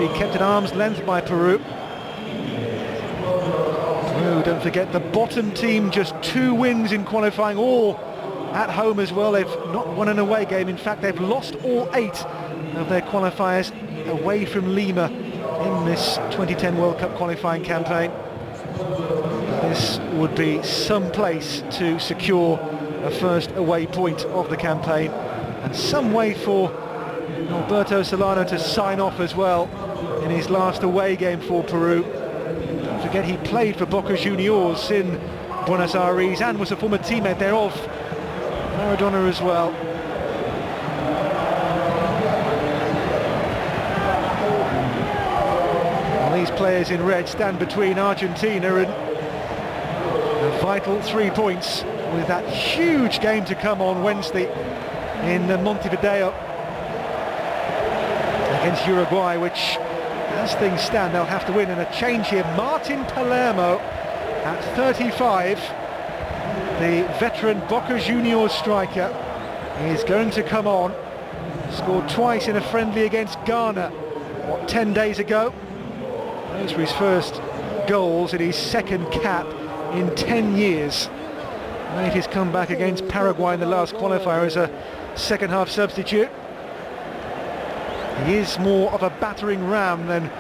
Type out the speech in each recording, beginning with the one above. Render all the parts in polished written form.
be kept at arm's length by Peru. Peru, don't forget, the bottom team, just 2 wins in qualifying, all at home as well. They've not won an away game. In fact, they've lost all 8 of their qualifiers away from Lima in this 2010 World Cup qualifying campaign. This would be some place to secure a first away point of the campaign, and some way for Alberto Solano to sign off as well in his last away game for Peru. Don't forget, he played for Boca Juniors in Buenos Aires and was a former teammate thereof Maradona as well. Well, these players in red stand between Argentina and a vital 3 points, with that huge game to come on Wednesday in Montevideo against Uruguay, which, as things stand, they'll have to win. And a change here, Martin Palermo at 35, the veteran Boca Juniors striker, is going to come on. Scored twice in a friendly against Ghana, 10 days ago. Those were his first goals in his second cap in 10 years. Made his comeback against Paraguay in the last qualifier as a second half substitute. He is more of a battering ram than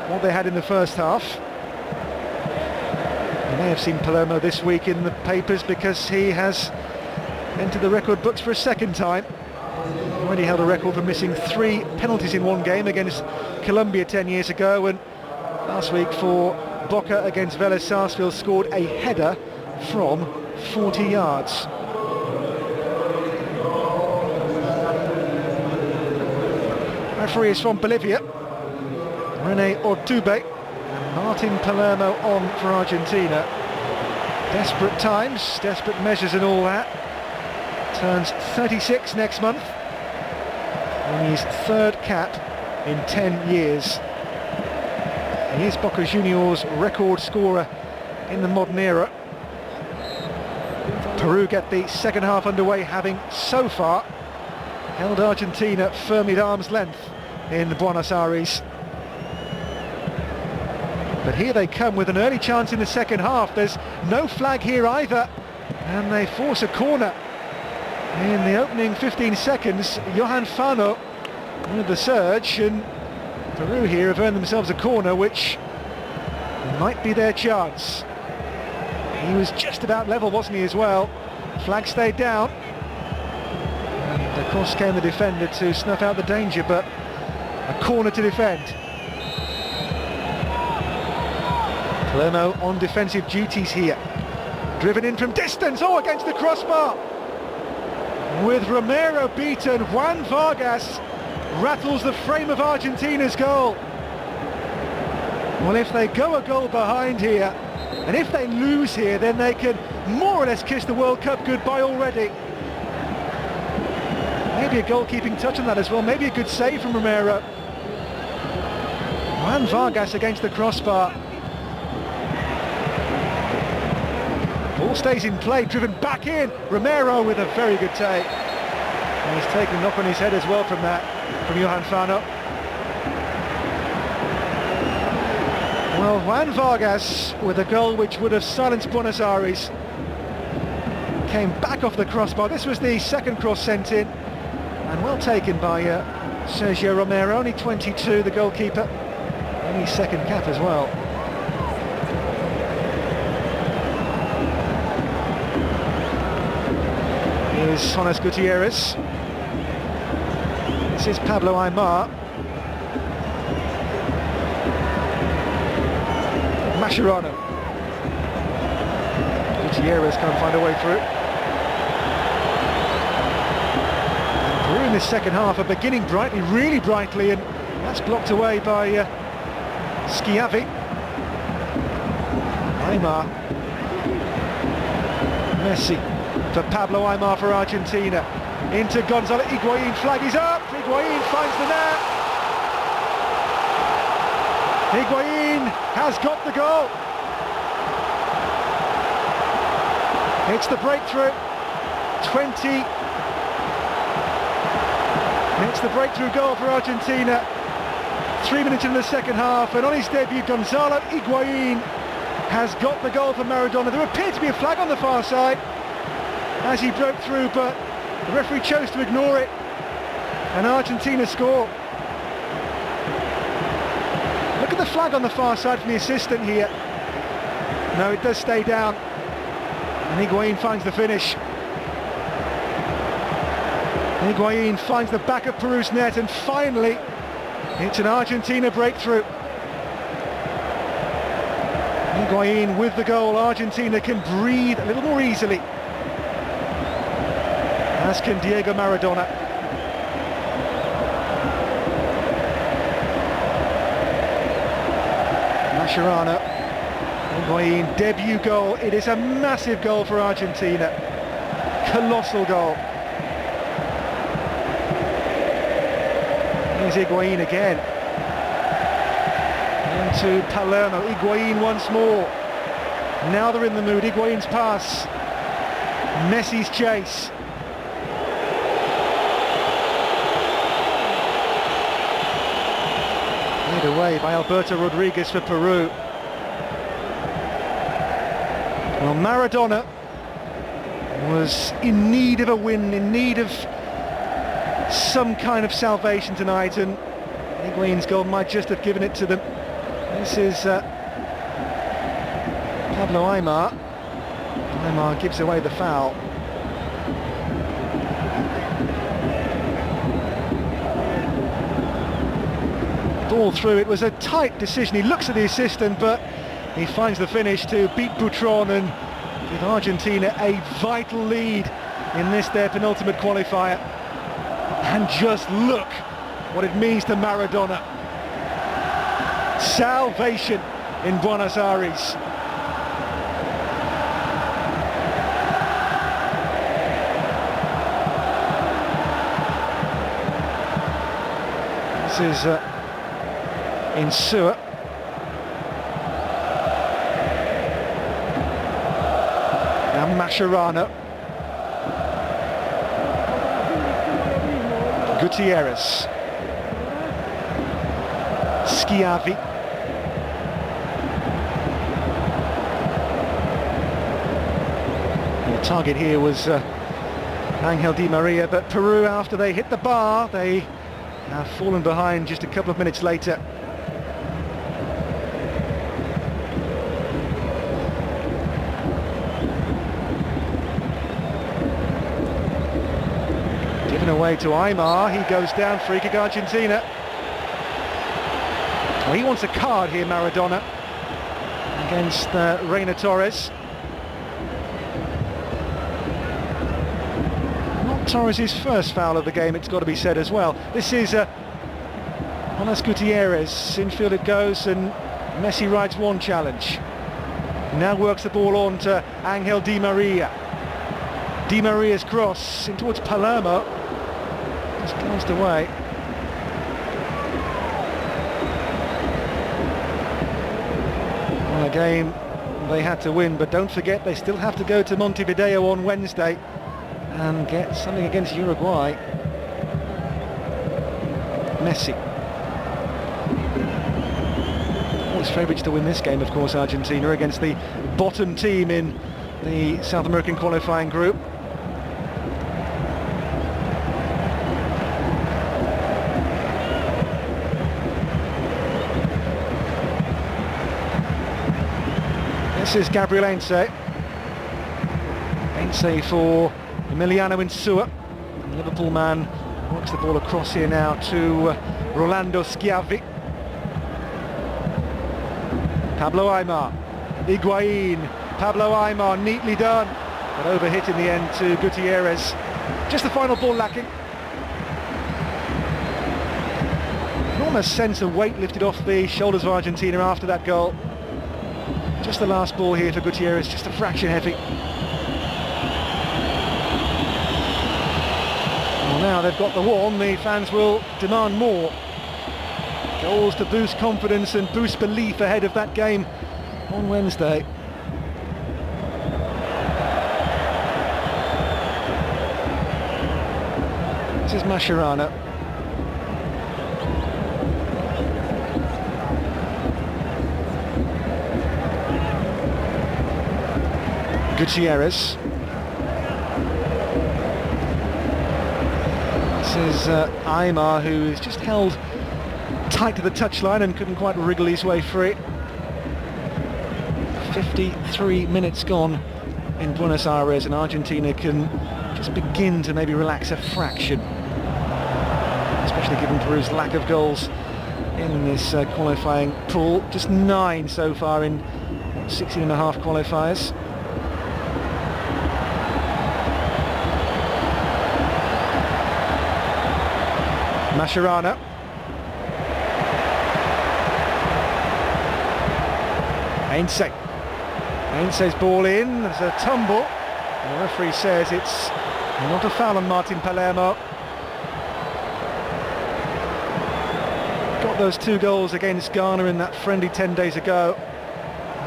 what they had in the first half. You may have seen Palermo this week in the papers because he has entered the record books for a second time. Already held a record for missing 3 penalties in one game against Colombia 10 years ago, and last week for Boca against Vélez Sarsfield scored a header from 40 yards. Referee is from Bolivia, René Ortube, and Martin Palermo on for Argentina. Desperate times, desperate measures and all that. Turns 36 next month, on his 3rd cap in 10 years. He is Boca Juniors' record scorer in the modern era. Peru get the second half underway, having so far held Argentina firmly at arm's length in Buenos Aires. But here they come with an early chance in the second half. There's no flag here either, and they force a corner in the opening 15 seconds. Johan Fano with the surge, and Peru here have earned themselves a corner which might be their chance. He was just about level, wasn't he, as well? Flag stayed down, and of course came the defender to snuff out the danger, but a corner to defend. Palermo on defensive duties here. Driven in from distance, against the crossbar. With Romero beaten, Juan Vargas rattles the frame of Argentina's goal. Well, if they go a goal behind here, and if they lose here, then they can more or less kiss the World Cup goodbye already. Maybe a goalkeeping touch on that as well, maybe a good save from Romero. Juan Vargas against the crossbar. Ball stays in play, driven back in. Romero with a very good take. And he's taken a knock on his head as well from that, from Johan Fano. Well, Juan Vargas with a goal which would have silenced Buenos Aires. Came back off the crossbar. This was the second cross sent in, and well taken by Sergio Romero, only 22, the goalkeeper. Only second cap as well. Here's Jonas Gutierrez. This is Pablo Aimar. Mascherano. Gutierrez can't find a way through. And Peru in this second half are beginning brightly, really brightly, and that's blocked away by Schiavi. Aimar. Messi for Pablo Aimar for Argentina. Into Gonzalo Higuain, flag is up, Higuain finds the net. Higuain has got the goal. It's the breakthrough. It's the breakthrough goal for Argentina. 3 minutes into the second half, and on his debut, Gonzalo Higuain has got the goal for Maradona. There appeared to be a flag on the far side as he broke through, but the referee chose to ignore it, and Argentina score. Look at the flag on the far side from the assistant here. No, it does stay down, and Higuain finds the finish. Higuain finds the back of Peru's net, and finally it's an Argentina breakthrough. Higuain with the goal. Argentina can breathe a little more easily, as can Diego Maradona. Mascherano, Higuain, debut goal. It is a massive goal for Argentina. Colossal goal. Here's Higuain again. Into Palermo. Higuain once more. Now they're in the mood. Higuain's pass. Messi's chase. Cleared away by Alberto Rodriguez for Peru. Well, Maradona was in need of a win, in need of some kind of salvation tonight, and Higuain's goal might just have given it to them. This is Pablo Aimar. Aimar gives away the foul. Ball through. It was a tight decision. He looks at the assistant, but he finds the finish to beat Butrón and give Argentina a vital lead in this their penultimate qualifier. And just look what it means to Maradona. Salvation in Buenos Aires. This is in Sewer. Now Mascherano. Gutierrez. Schiavi. The target here was Angel Di Maria, but Peru, after they hit the bar, they have fallen behind just a couple of minutes later. Given away to Aimar. He goes down. Free kick Argentina. Well, he wants a card here, Maradona, against Reina Torres. Not Torres' first foul of the game, it's got to be said as well. This is Jonas Gutierrez. Infield it goes, and Messi rides one challenge. Now works the ball on to Angel Di Maria. Di Maria's cross in towards Palermo. Just glanced away. Well, a game they had to win, but don't forget they still have to go to Montevideo on Wednesday and get something against Uruguay. Messi. Always favourites to win this game, of course, Argentina, against the bottom team in the South American qualifying group. This is Gabriel Heinze. Heinze for Emiliano Insua. The Liverpool man works the ball across here now to Rolando Schiavi. Pablo Aimar. Higuain. Pablo Aimar, neatly done, but overhit in the end to Gutierrez. Just the final ball lacking. Enormous sense of weight lifted off the shoulders of Argentina after that goal. Just the last ball here for Gutierrez, just a fraction heavy. Well, now they've got the one, the fans will demand more. Goals to boost confidence and boost belief ahead of that game on Wednesday. This is Mascherano. Gutierrez. This is Aymar, who is just held tight to the touchline and couldn't quite wriggle his way free. 53 minutes gone in Buenos Aires, and Argentina can just begin to maybe relax a fraction, especially given Peru's lack of goals in this qualifying pool. Just 9 so far in 16.5 qualifiers. Mascherano. Ainse's ball in, there's a tumble. The referee says it's not a foul on Martin Palermo. Got those 2 goals against Ghana in that friendly 10 days ago.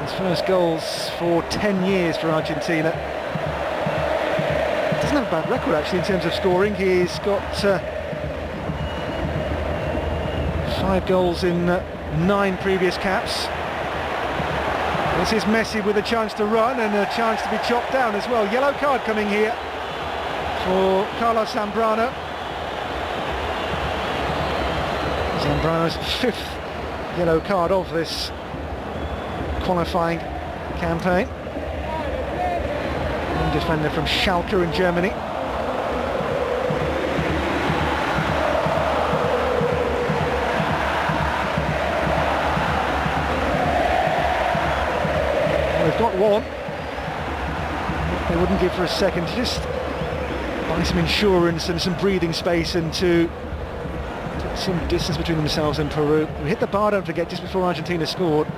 His first goals for 10 years for Argentina. Doesn't have a bad record actually in terms of scoring. He's got 5 goals in 9 previous caps. This is Messi with a chance to run and a chance to be chopped down as well. Yellow card coming here for Carlos Zambrano. Zambrano's 5th yellow card of this qualifying campaign. Young defender from Schalke in Germany. They've got one. They wouldn't give for a second, just buy some insurance and some breathing space and to put some distance between themselves and Peru. We hit the bar, don't forget, just before Argentina scored.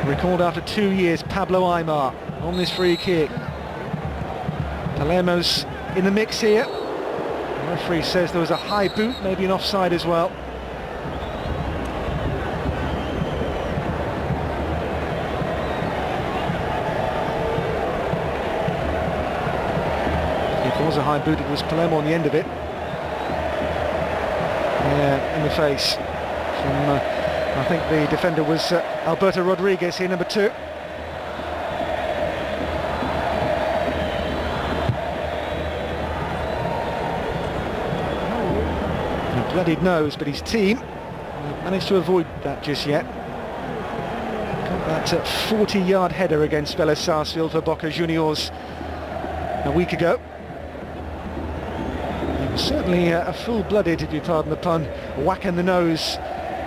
Recalled after 2 years, Pablo Aymar on this free kick. Palermo's in the mix here. The referee says there was a high boot, maybe an offside as well. If there was a high boot, it was Palermo on the end of it. Yeah, in the face from I think the defender was Alberto Rodriguez here, number 2. He bloodied nose, but his team managed to avoid that just yet. Got that 40-yard header against Vélez Sarsfield for Boca Juniors a week ago. It was certainly a full-blooded, if you pardon the pun, whack in the nose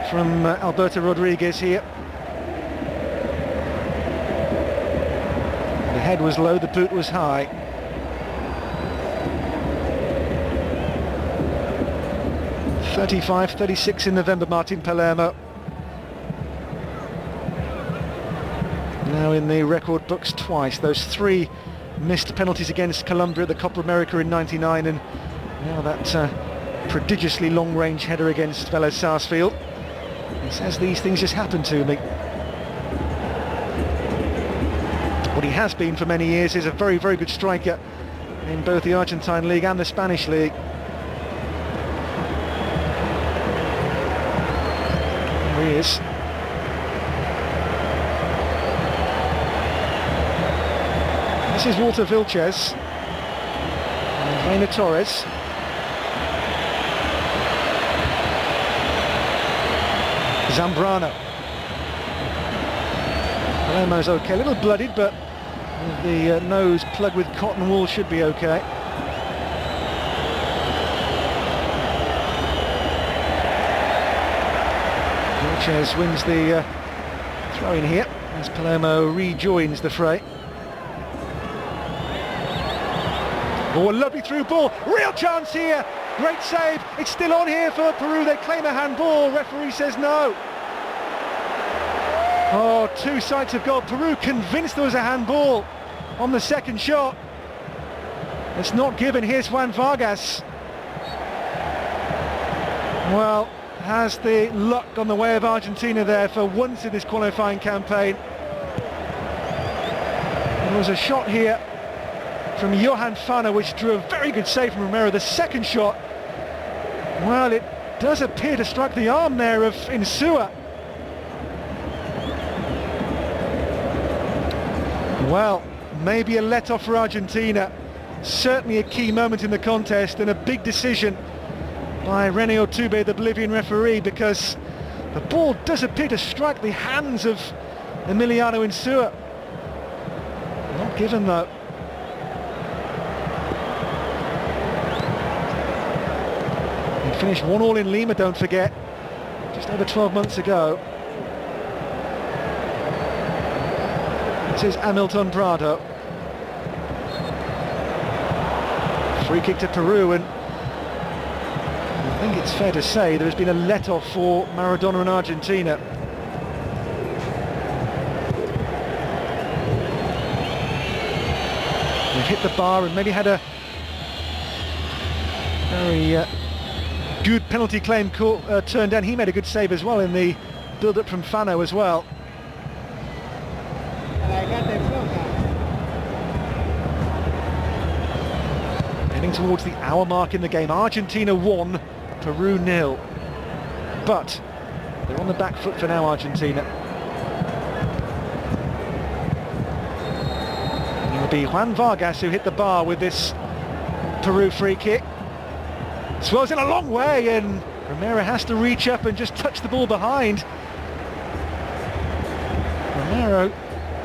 from Alberto Rodriguez here. The head was low, the boot was high. (35-36) in November, Martin Palermo. Now in the record books twice. Those 3 missed penalties against Colombia at the Copa America in '99, and now that prodigiously long-range header against Vélez Sarsfield. He says these things just happen to me. What he has been for many years is a very, very good striker in both the Argentine League and the Spanish League. There he is. This is Walter Vilches and Reina Torres. Zambrano. Palermo's okay, a little bloodied, but the nose plugged with cotton wool should be okay. Vilches wins the throw in here as Palermo rejoins the fray. Oh, a lovely through ball, real chance here, great save, it's still on here for Peru, they claim a handball, referee says no. Oh, 2 sides of goal, Peru convinced there was a handball on the second shot. It's not given, here's Juan Vargas. Well, has the luck gone the way of Argentina there for once in this qualifying campaign. There was a shot here from Johan Fana which drew a very good save from Romero. The second shot, well, it does appear to strike the arm there of Insua. Well, maybe a let-off for Argentina. Certainly a key moment in the contest and a big decision by René Otube, the Bolivian referee, because the ball does appear to strike the hands of Emiliano Insua. Not given though. He finished 1-1 in Lima, don't forget, just over 12 months ago. This is Hamilton Prado. Free kick to Peru, and I think it's fair to say there has been a let-off for Maradona and Argentina. They've hit the bar and maybe had a very good penalty claim turned down. He made a good save as well in the build-up from Fano as well. Heading towards the hour mark in the game. Argentina 1, Peru 0. But they're on the back foot for now, Argentina. And it will be Juan Vargas who hit the bar with this Peru free kick. Swirls in a long way, and Romero has to reach up and just touch the ball behind. Romero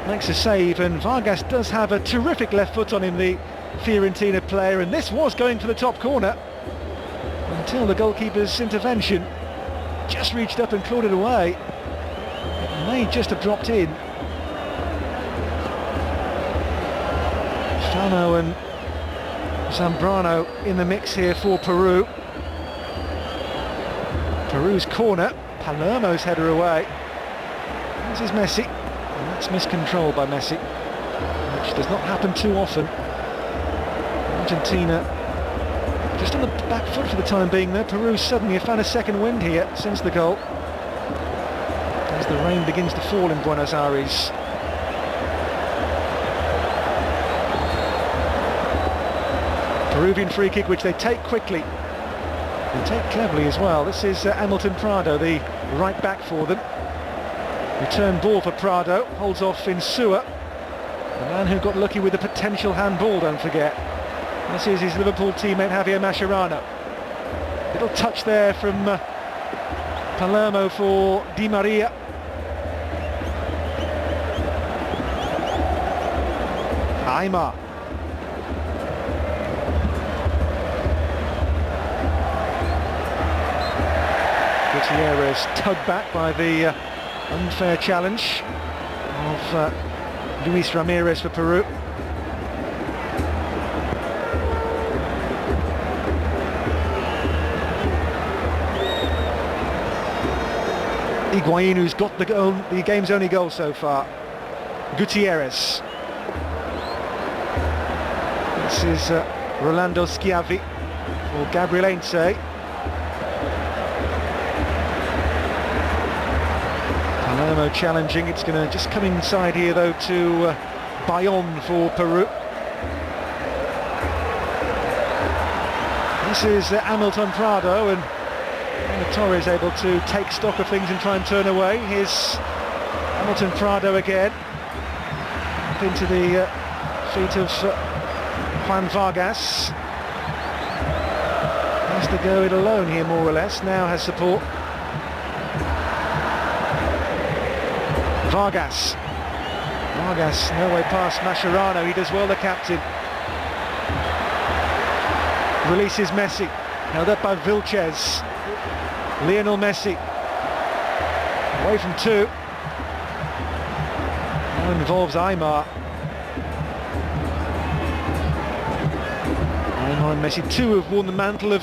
makes a save, and Vargas does have a terrific left foot on him, the Fiorentina player, and this was going for the top corner until the goalkeeper's intervention. Just reached up and clawed it away. It may just have dropped in. Fano and Zambrano in the mix here for Peru. Peru's corner, Palermo's header away. This is Messi, and that's miscontrolled by Messi, which does not happen too often. Argentina just on the back foot for the time being there. Peru suddenly have found a second wind here since the goal, as the rain begins to fall in Buenos Aires. Peruvian free kick, which they take quickly. They take cleverly as well. This is Hamilton Prado, the right back for them. Return ball for Prado, holds off Insua, the man who got lucky with the potential handball, don't forget. This is his Liverpool teammate Javier Mascherano. Little touch there from Palermo for Di Maria. Aymar. Gutierrez tugged back by the unfair challenge of Luis Ramirez for Peru. Higuain, who's got the game's only goal so far. Gutierrez. This is Rolando Schiavi for Gabriellense. Palermo challenging. It's going to just come inside here though to Bayon for Peru. This is Hamilton Prado, and Torres able to take stock of things and try and turn away. Here's Hamilton Prado again, up into the feet of Juan Vargas. Has to go it alone here more or less, now has support. Vargas, no way past Mascherano, he does well, the captain. Releases Messi, held up by Vilches. Lionel Messi, away from two. Now involves Aymar. Aymar and Messi, two have worn the mantle of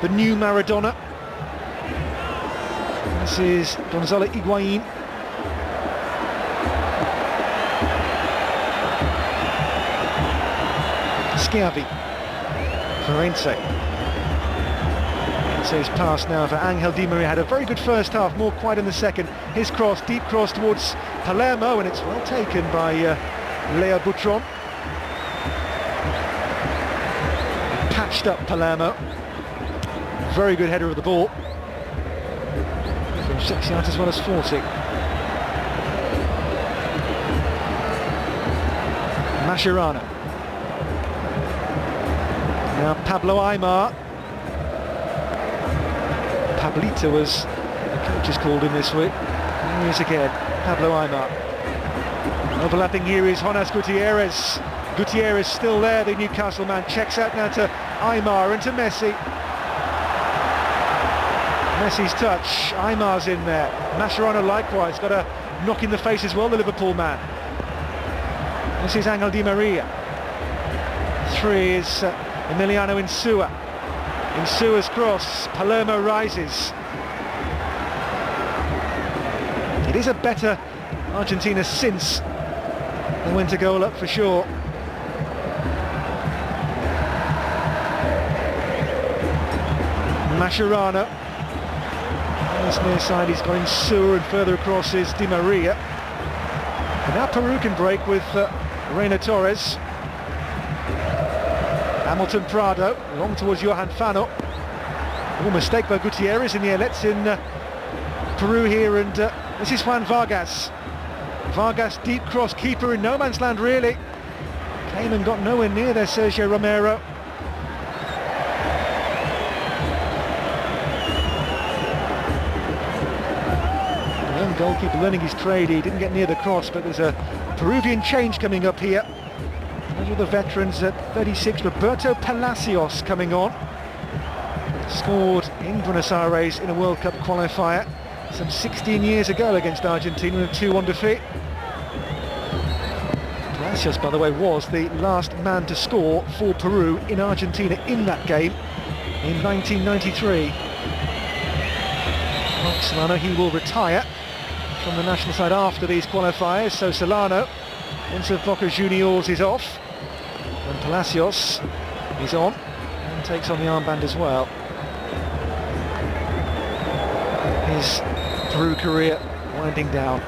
the new Maradona. This is Gonzalo Higuain. Schiavi, Florense. His pass now for Angel Di Maria. Had a very good first half, more quiet in the second. His cross, deep cross towards Palermo, and it's well taken by Leo Butron. Patched up Palermo. Very good header of the ball from 6 yards as well as 40. Mascherano. Now Pablo Aimar. Pablito, as the coach is called him this week. Here he is again, Pablo Aimar. Overlapping here is Jonas Gutierrez. Gutierrez still there, the Newcastle man. Checks out now to Aimar and to Messi. Messi's touch, Aimar's in there. Mascherano likewise, got a knock in the face as well, the Liverpool man. This is Angel Di Maria. 3 is Emiliano Insua. Insua's cross, Palermo rises. It is a better Argentina since they went a goal up for sure. Mascherano. This near side, he's got Insua, and further across is Di Maria. And now Peru can break with Reina Torres. Hamilton Prado, long towards Johan Fano. Oh, mistake by Gutierrez in the air. Let's in Peru here, and this is Juan Vargas. Vargas, deep cross, keeper in no man's land really. Came and got nowhere near there, Sergio Romero. Young goalkeeper learning his trade, he didn't get near the cross, but there's a Peruvian change coming up here. Those are the veterans at 36, Roberto Palacios coming on. Scored in Buenos Aires in a World Cup qualifier some 16 years ago against Argentina in a 2-1 defeat. Palacios, by the way, was the last man to score for Peru in Argentina in that game in 1993. Mark Solano, he will retire from the national side after these qualifiers, so Solano, once Boca Juniors is off, and Palacios is on and takes on the armband as well. His Peru career winding down,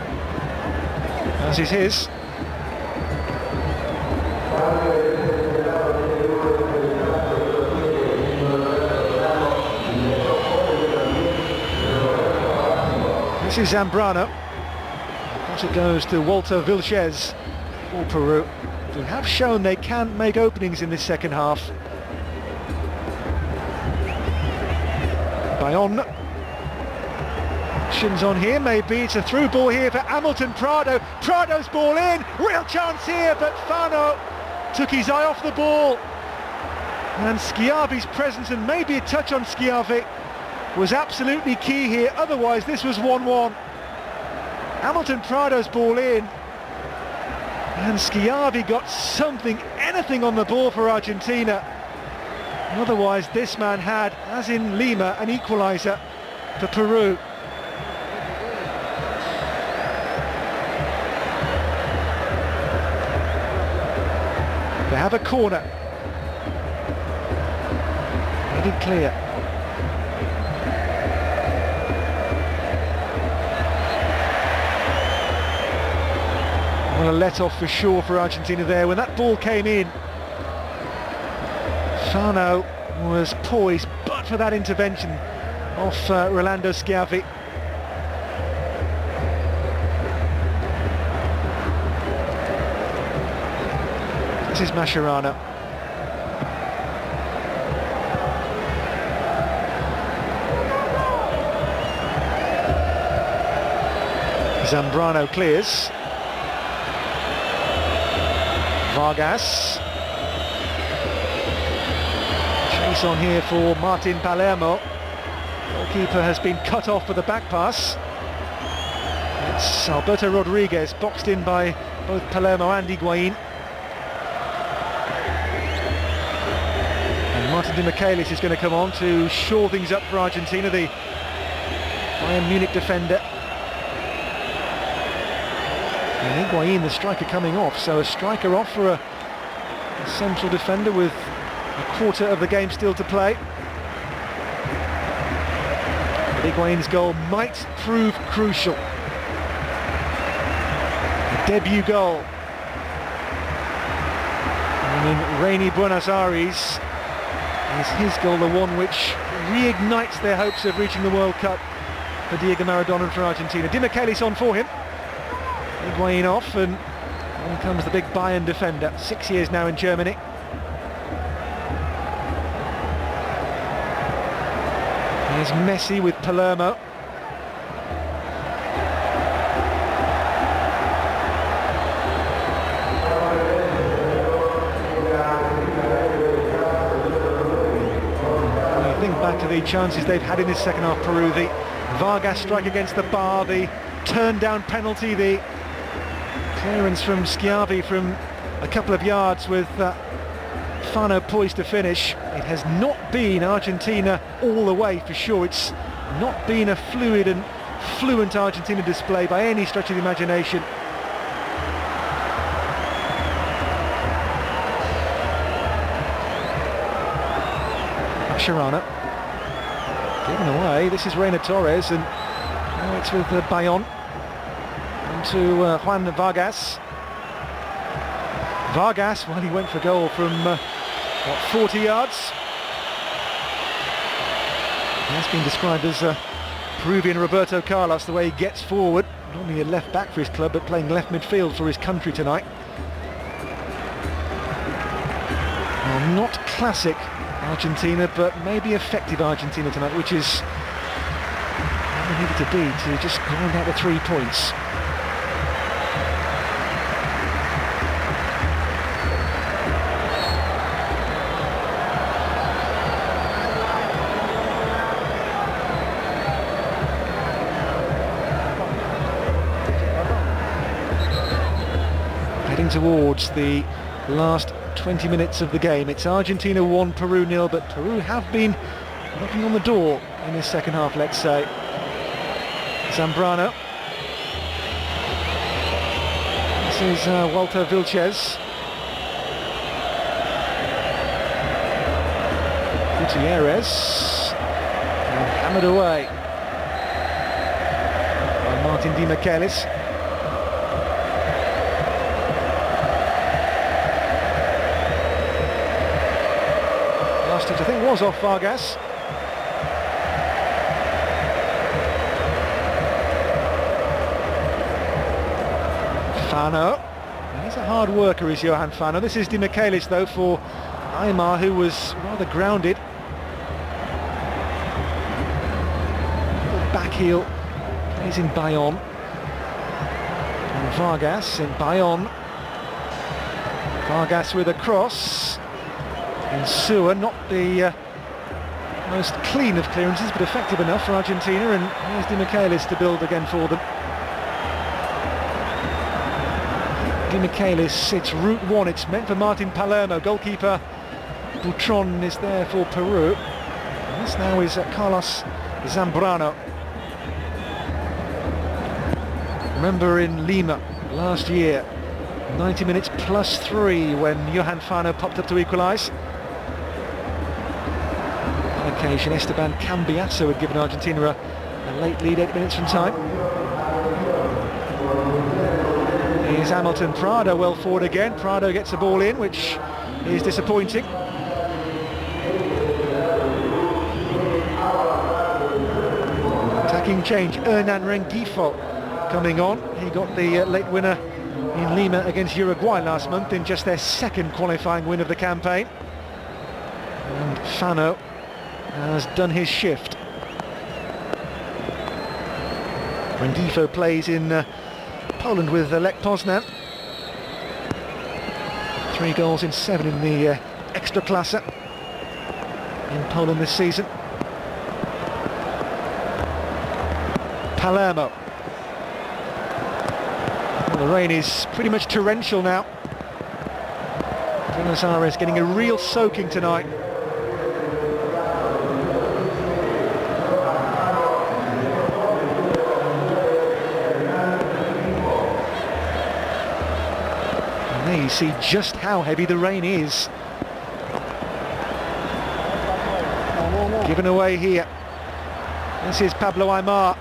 as is his. This is Zambrano. It goes to Walter Vilches for Peru, who have shown they can make openings in this second half. Bayon. Actions on here, maybe. It's a through ball here for Hamilton Prado. Prado's ball in. Real chance here, but Fano took his eye off the ball. And Schiavi's presence, and maybe a touch on Schiavi, was absolutely key here. Otherwise, this was 1-1. Hamilton Prado's ball in, and Schiavi got something, anything on the ball for Argentina. Otherwise, this man had, as in Lima, an equaliser for Peru. They have a corner. Headed clear. Well, a let-off for sure for Argentina there. When that ball came in, Fano was poised, but for that intervention off Rolando Schiavi. This is Mascherano. Zambrano clears. Vargas. Chase on here for Martin Palermo. Goalkeeper has been cut off for the back pass. It's Alberto Rodriguez, boxed in by both Palermo and Higuain. And Martin Di Michelis is going to come on to shore things up for Argentina, the Bayern Munich defender. And Higuain, the striker, coming off, so a striker off for a central defender with a quarter of the game still to play. But Higuain's goal might prove crucial. A debut goal. And in rainy Buenos Aires, is his goal the one which reignites their hopes of reaching the World Cup for Diego Maradona and for Argentina. Di Michelis on for him. Higuain off, and Here comes the big Bayern defender, 6 years now in Germany. Here's Messi with Palermo. Back to the chances they've had in this second half, Peru. The Vargas strike against the bar, the turn down penalty, the clearance from Schiavi from a couple of yards with Fano poised to finish. It has not been Argentina all the way for sure. It's not been a fluid and fluent Argentina display by any stretch of the imagination. Mascherano given away. This is Reina Torres, and now it's with Bayonne. Onto Juan Vargas. Vargas, well, he went for goal from 40 yards. He has been described as Peruvian Roberto Carlos, the way he gets forward. Normally a left back for his club, but playing left midfield for his country tonight. Well, not classic Argentina, but maybe effective Argentina tonight, which is where they needed to be to just grind out the 3 points. Heading towards the last 20 minutes of the game. It's Argentina 1, Peru 0, but Peru have been knocking on the door in this second half, let's say. Zambrano. This is Walter Vilches. Gutierrez. And hammered away by Martin Di Michelis. Last touch, I think, was off Vargas. Fano. He's a hard worker, is Johan Fano. This is Di Michelis, though, for Aymar, who was rather grounded. Back heel plays in Bayonne. And Vargas in Bayonne. Vargas with a cross. And Sewer, not the most clean of clearances, but effective enough for Argentina. And here's Di Michelis to build again for them. Di Michelis, it's route one. It's meant for Martin Palermo. Goalkeeper Butron is there for Peru. And this now is Carlos Zambrano. Remember in Lima last year, 90 minutes plus 3 when Johan Fano popped up to equalise. On occasion, Esteban Cambiasso had given Argentina a late lead 8 minutes from time. Here's Hamilton. Prado well forward again. Prado gets the ball in, which is disappointing. Attacking change, Hernan Rengifo coming on. He got the late winner in Lima against Uruguay last month in just their second qualifying win of the campaign. And Fano has done his shift. Rengifo plays in Poland with Lech Poznan. 3 goals in 7 in the Ekstraklasa in Poland this season. Palermo. Well, the rain is pretty much torrential now. Buenos Aires getting a real soaking tonight. And there you see just how heavy the rain is. Given away here. This is Pablo Aymar.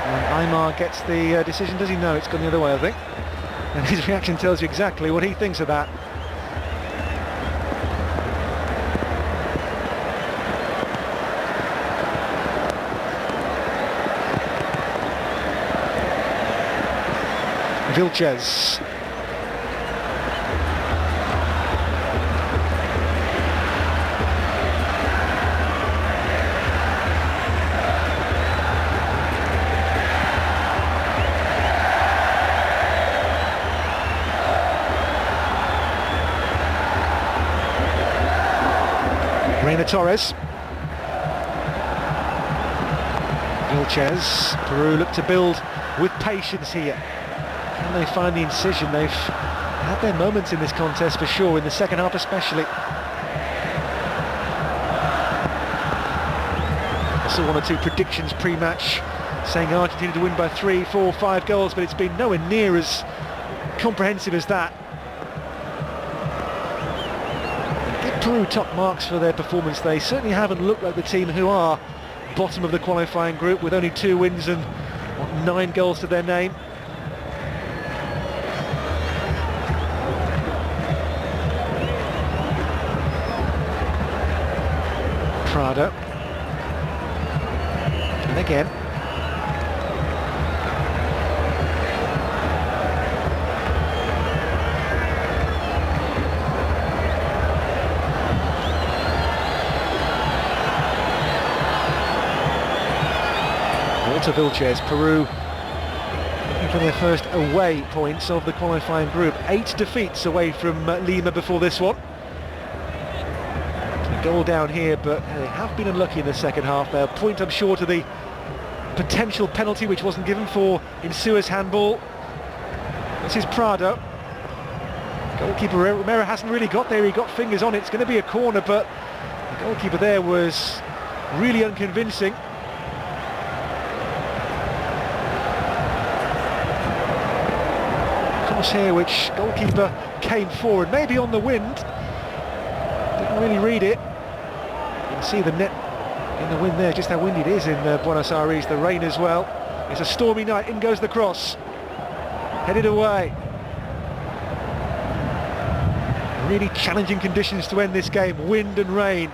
And Aymar gets the decision. Does he know it's gone the other way, I think? And his reaction tells you exactly what he thinks of that. Vilches. Reina Torres. Vilches. Peru look to build with patience here. Can they find the incision? They've had their moments in this contest for sure, in the second half especially. I saw one or two predictions pre-match saying Argentina to win by 3, 4, 5 goals, but it's been nowhere near as comprehensive as that. Give Peru top marks for their performance. They certainly haven't looked like the team who are bottom of the qualifying group, with only 2 wins and 9 goals to their name. Prado. And again. Walter Vilches. Peru looking for their first away points of the qualifying group. 8 defeats away from Lima before this one. Goal down here, but they have been unlucky in the second half. They'll point, I'm sure, to the potential penalty which wasn't given for Insua's handball. This is Prado. Goalkeeper Romero hasn't really got there. He got fingers on it. It's going to be a corner, but the goalkeeper there was really unconvincing. Cross here, which goalkeeper came forward, maybe on the wind. Didn't really read it. You can see the net in the wind there, just how windy it is in Buenos Aires, the rain as well. It's a stormy night, in goes the cross. Headed away. Really challenging conditions to end this game, wind and rain.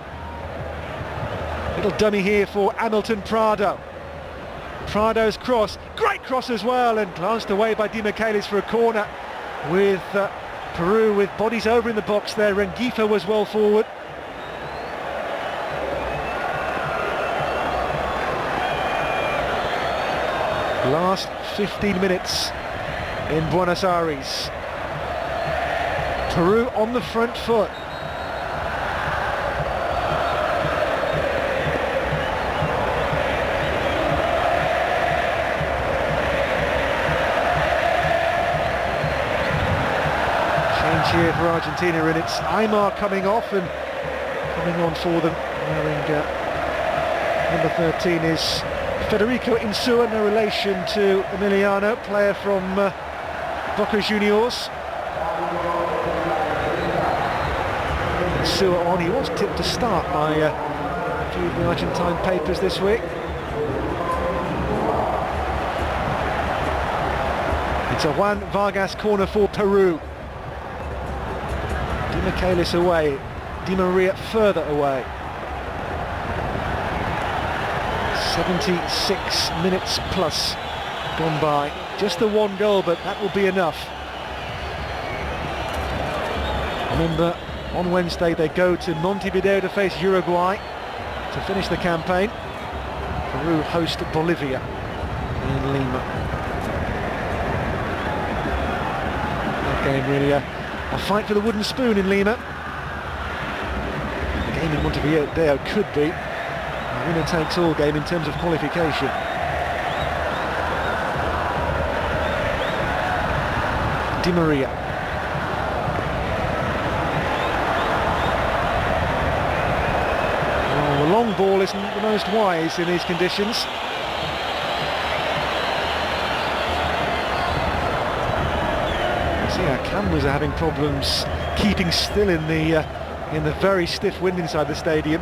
Little dummy here for Hamilton Prado. Prado's cross, great cross as well, and glanced away by Di Michaelis for a corner, with Peru with bodies over in the box there. Rengifo was well forward. Last 15 minutes in Buenos Aires. Peru on the front foot. Change here for Argentina, and it's Aymar coming off and coming on for them. Number 13 is Federico Insua, no relation to Emiliano, player from Boca Juniors. Insua on, he was tipped to start by a few of the Argentine papers this week. It's a Juan Vargas corner for Peru. Di Michaelis away, Di Maria further away. 76 minutes plus gone by. Just the 1 goal, but that will be enough. Remember, on Wednesday they go to Montevideo to face Uruguay to finish the campaign. Peru host Bolivia in Lima. That game really a fight for the wooden spoon in Lima. The game in Montevideo could be a winner-takes-all game in terms of qualification. Di Maria. Oh, the long ball isn't the most wise in these conditions. See, our cameras are having problems keeping still in the very stiff wind inside the stadium.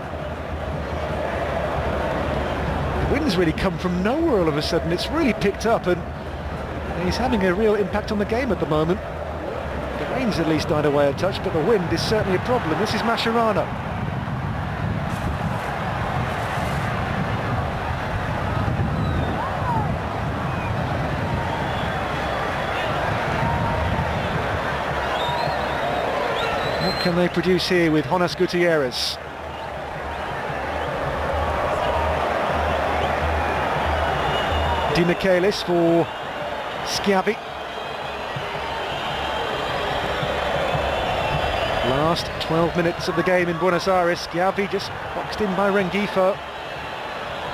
Wind's really come from nowhere all of a sudden. It's really picked up, and he's having a real impact on the game at the moment. The rain's at least died away a touch, but the wind is certainly a problem. This is Mascherano. can they produce here with Jonas Gutierrez? Di Michaelis for Schiavi. Last 12 minutes of the game in Buenos Aires. Schiavi just boxed in by Rengifo.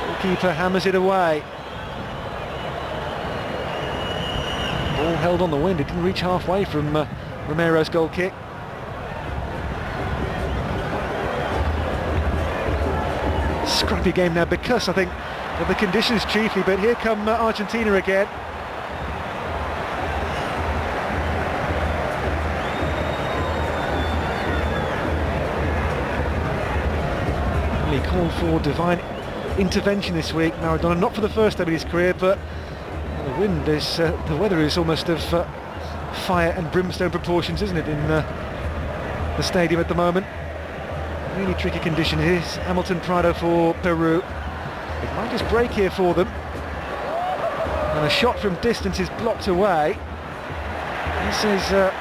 Goalkeeper hammers it away. Ball held on the wind, it didn't reach halfway from Romero's goal kick. Scrappy game now because I think of the conditions chiefly, but here come Argentina again. He called for divine intervention this week, Maradona, not for the first time in his career, but the wind is, the weather is almost of fire and brimstone proportions, isn't it, in the stadium at the moment. Really tricky condition. Here's Hamilton Prado for Peru. It might just break here for them. And a shot from distance is blocked away. This is a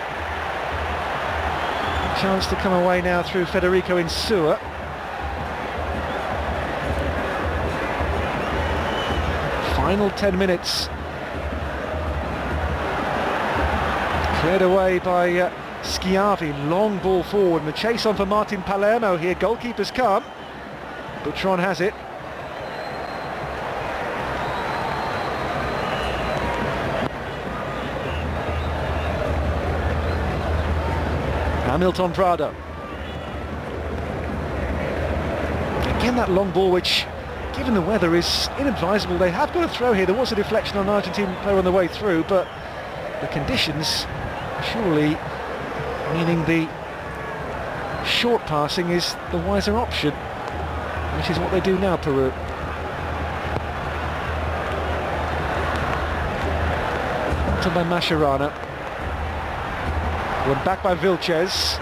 chance to come away now through Federico Insua. Final 10 minutes. Cleared away by Schiavi, long ball forward, and the chase on for Martin Palermo here. Goalkeeper's come. Butron has it. Hamilton Prado. Again that long ball, which, given the weather, is inadvisable. They have got a throw here. There was a deflection on an Argentine player on the way through, but the conditions surely meaning the short passing is the wiser option, which is what they do now, Peru. To by Mascherano. Went back by Vilches.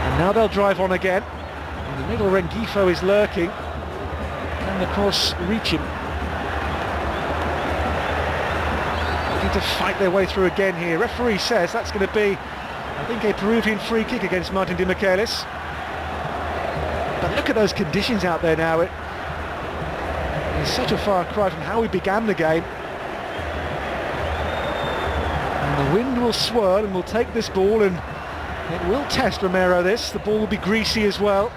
And now they'll drive on again. In the middle, Rengifo is lurking. Can the cross reach him? Looking to fight their way through again here. Referee says that's going to be, I think, a Peruvian free kick against Martin Di Michaelis. But look at those conditions out there now. It's such a far cry from how we began the game. And the wind will swirl and will take this ball, and it will test Romero this. The ball will be greasy as well.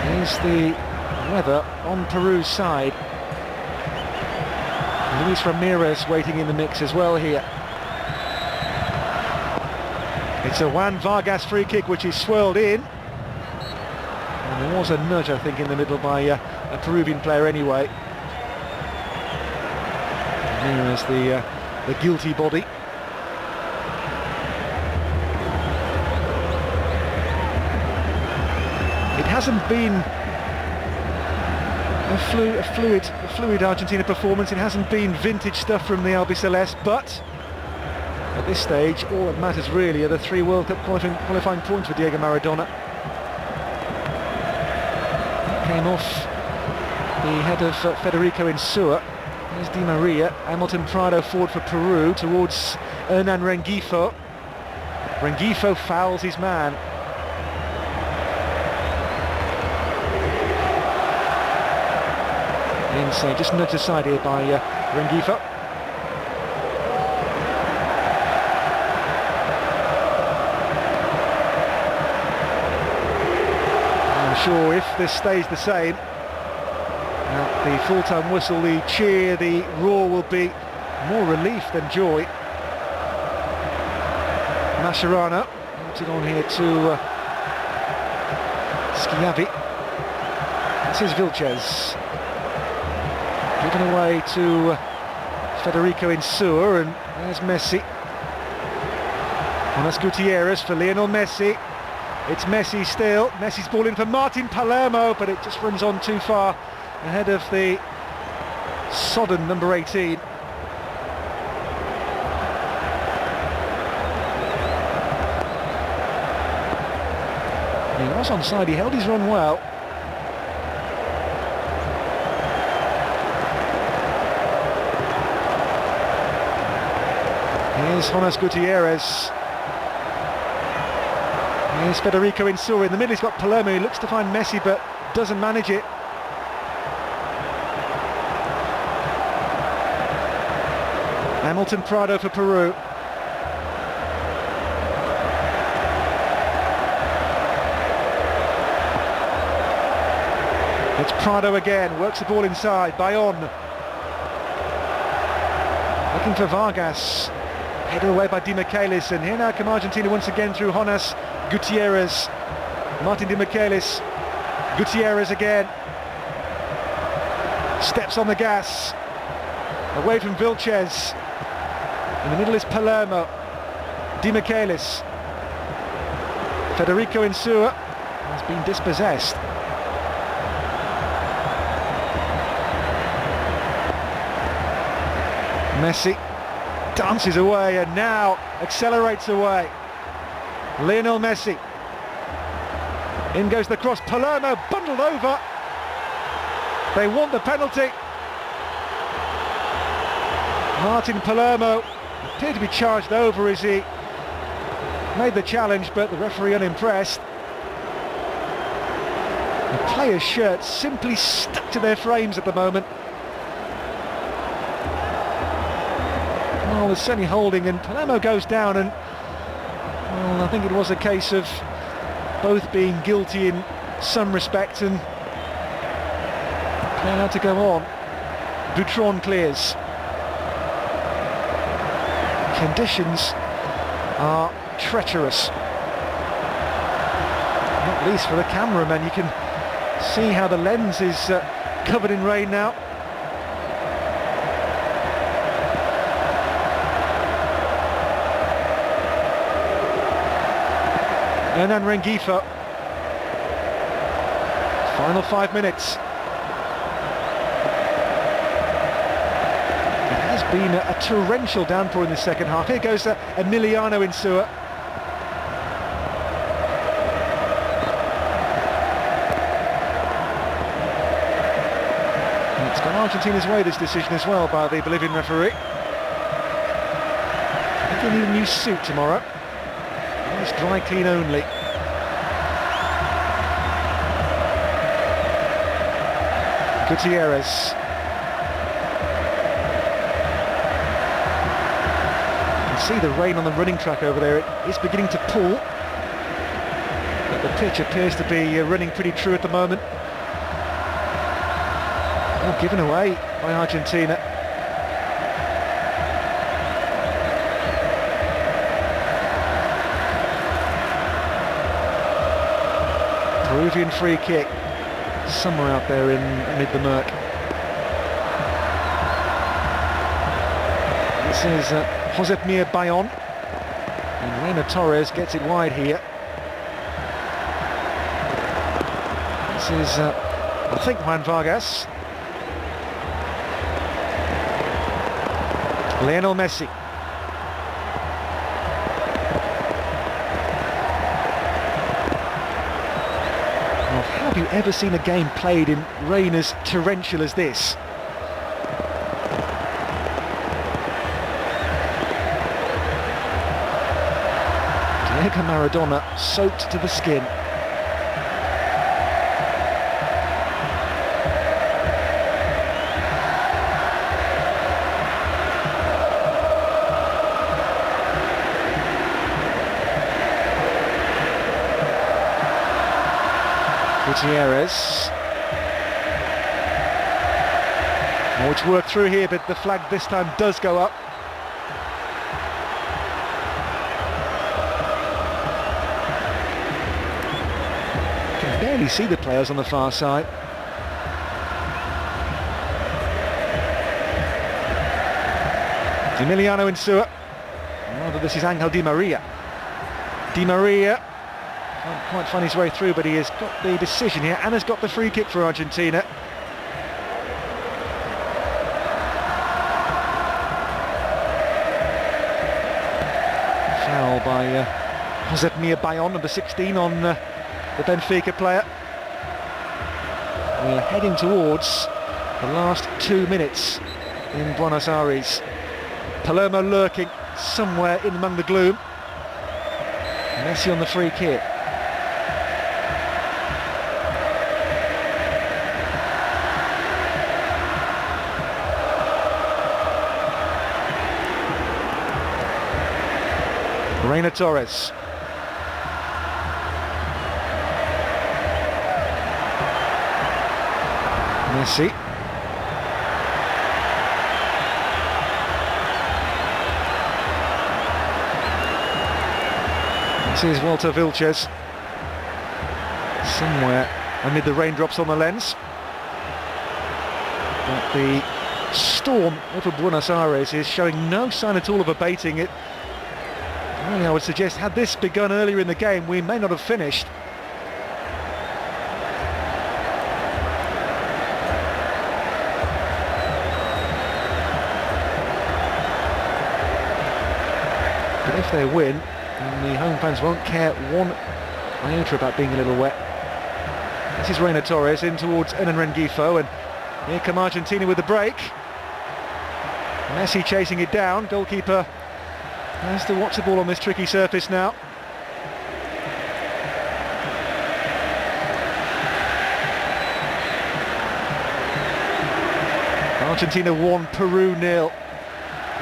Here's the weather on Peru's side. Luis Ramirez waiting in the mix as well here. It's a Juan Vargas free kick which is swirled in. And there was a nudge, I think, in the middle by a Peruvian player anyway. Ramirez, the guilty body. It hasn't been a fluid Argentina performance. It hasn't been vintage stuff from the Albiceleste, but at this stage all that matters really are the 3 World Cup qualifying points for Diego Maradona. Came off the head of Federico Insua. There's Di Maria. Hamilton Prado forward for Peru towards Hernan Rengifo. Rengifo fouls his man. Insane, just nudged aside here by Rengifo. I'm sure if this stays the same, at the full-time whistle, the cheer, the roar will be more relief than joy. Mascherano puts it on here to Schiavi. This is Vilches. Given away to Federico Insua, and there's Messi. Jonas Gutierrez for Lionel Messi. It's Messi still. Messi's ball in for Martin Palermo, but it just runs on too far ahead of the sodden number 18. He was onside, he held his run well. Here's Jonas Gutierrez. Here's Federico Insua. In the middle he's got Palermo, he looks to find Messi but doesn't manage it. Hamilton Prado for Peru. It's Prado again, works the ball inside, Bayon. Looking for Vargas. Headed away by Di Michaelis, and here now come Argentina once again through Jonas Gutierrez. Martin Di Michaelis. Gutierrez again. Steps on the gas. Away from Vilches. In the middle is Palermo. Di Michaelis. Federico Insua has been dispossessed. Messi dances away and now accelerates away. Lionel Messi. In goes the cross. Palermo bundled over. They want the penalty. Martin Palermo appeared to be charged over as he made the challenge, but the referee unimpressed. The players' shirts simply stuck to their frames at the moment. Well, there's certainly holding, and Palermo goes down, and well, I think it was a case of both being guilty in some respect and playing out to go on. Butron clears. Conditions are treacherous, not least for the cameraman. You can see how the lens is covered in rain now. Hernan Rengifo. Final 5 minutes. It has been a torrential downpour in the second half. Here goes Emiliano Insua. And it's gone Argentina's way, this decision as well, by the Bolivian referee. I think he'll need a new suit tomorrow. It's dry clean only. Gutierrez. You can see the rain on the running track over there. It is beginning to pull. But the pitch appears to be running pretty true at the moment. All given away by Argentina. Peruvian free kick, somewhere out there amid the murk. This is Josep Mir Bayon, and Reina Torres gets it wide here. This is, I think, Juan Vargas. Lionel Messi. Have you ever seen a game played in rain as torrential as this? Diego Maradona soaked to the skin. Gutierrez. More to work through here, but the flag this time does go up. You can barely see the players on the far side. Emiliano Insua. Rather, this is Angel Di Maria. Di Maria can't quite find his way through, but he has got the decision here and has got the free kick for Argentina. Foul by Josep Mir Bayon, number 16, on the Benfica player. We're heading towards the last 2 minutes in Buenos Aires. Palermo lurking, somewhere in among the gloom. Messi on the free kick. Reina Torres. Messi. This is Walter Vilches. Somewhere amid the raindrops on the lens. But the storm over Buenos Aires is showing no sign at all of abating. It really, I would suggest, had this begun earlier in the game, we may not have finished. But if they win, then the home fans won't care one iota about being a little wet. This is Reina Torres in towards Hernan Rengifo, and here come Argentina with the break. Messi chasing it down. Goalkeeper has to watch the ball on this tricky surface now. Argentina 1, Peru 0.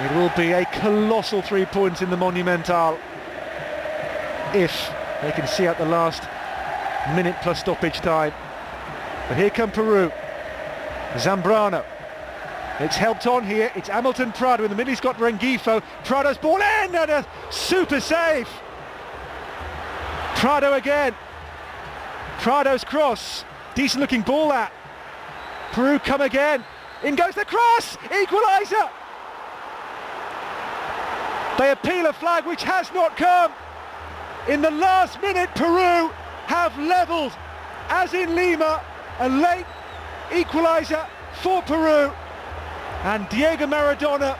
It will be a colossal 3 points in the Monumental if they can see out the last minute plus stoppage time. But here come Peru. Zambrano. It's helped on here. It's Hamilton Prado in the middle. He's got Rengifo. Prado's ball in and a super save. Prado again. Prado's cross. Decent looking ball at. Peru come again. In goes the cross. Equaliser. They appeal a flag which has not come. In the last minute, Peru have levelled, as in Lima, a late equaliser for Peru. And Diego Maradona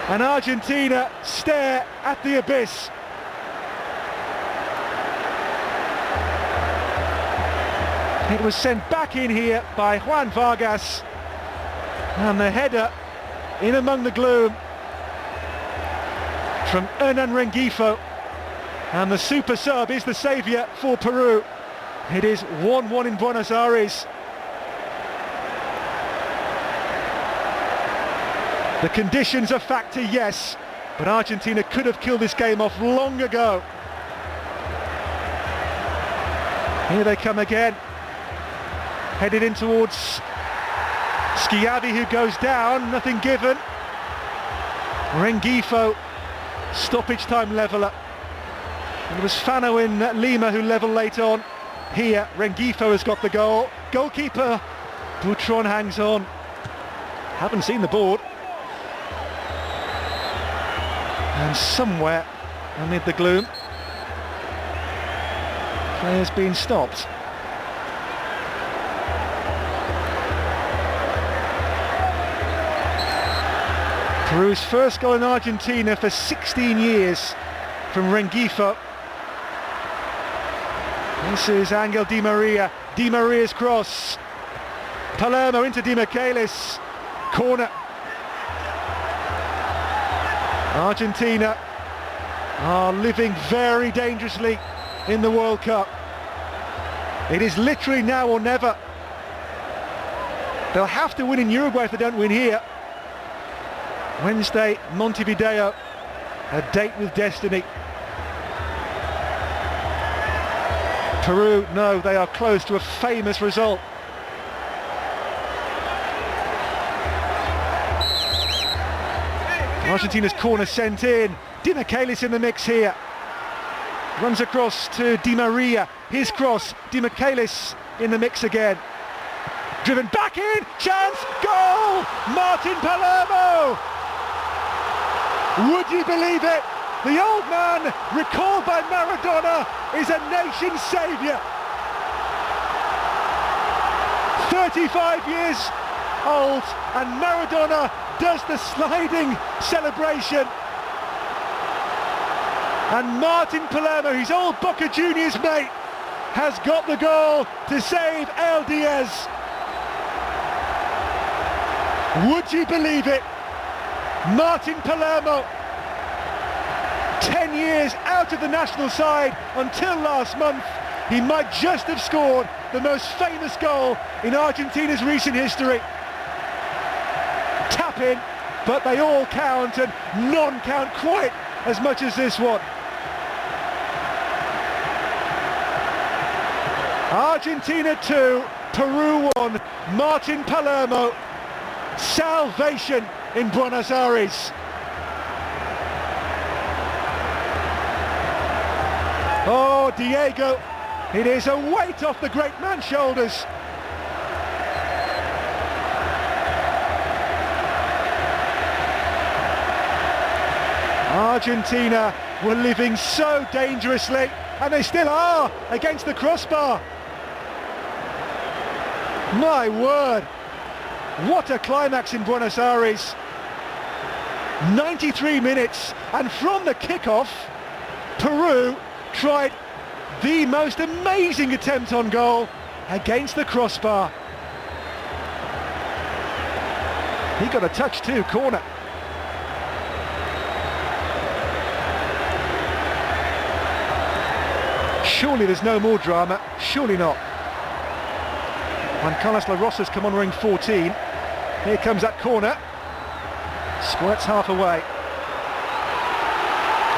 and Argentina stare at the abyss. It was sent back in here by Juan Vargas, and the header in among the gloom from Hernan Rengifo, and the super sub is the saviour for Peru. It is 1-1 in Buenos Aires. The conditions are factor, yes, but Argentina could have killed this game off long ago. Here they come again, headed in towards Schiavi, who goes down, nothing given. Rengifo, stoppage time leveller. It was Fano in Lima who levelled late on. Here, Rengifo has got the goal. Goalkeeper Butrón hangs on. Haven't seen the board. And somewhere amid the gloom, players being stopped. Peru's first goal in Argentina for 16 years from Rengifo. This is Angel Di Maria. Di Maria's cross. Palermo into Di Michaelis. Corner. Argentina are living very dangerously in the World Cup. It is literally now or never. They'll have to win in Uruguay if they don't win here. Wednesday, Montevideo, a date with destiny. Peru, no, they are close to a famous result. Argentina's corner sent in. Di Michaelis in the mix here. Runs across to Di Maria. His cross. Di Michaelis in the mix again. Driven back in. Chance. Goal! Martin Palermo! Would you believe it? The old man, recalled by Maradona, is a nation's saviour. 35 years old, and Maradona does the sliding celebration. And Martin Palermo, his old Boca Juniors mate, has got the goal to save El Diaz. Would you believe it? Martin Palermo, 10 years out of the national side until last month. He might just have scored the most famous goal in Argentina's recent history. Tap in, but they all count, and none count quite as much as this one. Argentina 2, Peru 1, Martin Palermo, salvation in Buenos Aires. Oh, Diego, it is a weight off the great man's shoulders. Argentina were living so dangerously, and they still are, against the crossbar. My word, what a climax in Buenos Aires. 93 minutes, and from the kickoff, Peru tried the most amazing attempt on goal against the crossbar. He got a touch too, corner. Surely there's no more drama, surely not. Juan Carlos La Rosa's come on wearing 14. Here comes that corner. Squirts half away.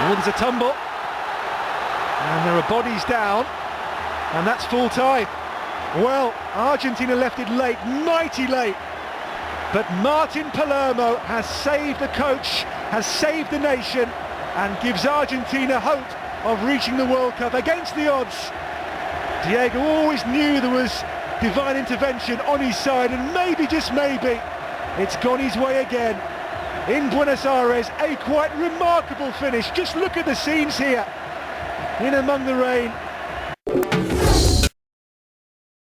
Oh, there's a tumble. And there are bodies down. And that's full time. Well, Argentina left it late, mighty late. But Martin Palermo has saved the coach, has saved the nation, and gives Argentina hope of reaching the World Cup against the odds. Diego always knew there was divine intervention on his side, and maybe, just maybe, it's gone his way again. In Buenos Aires, a quite remarkable finish. Just look at the scenes here. In among the rain,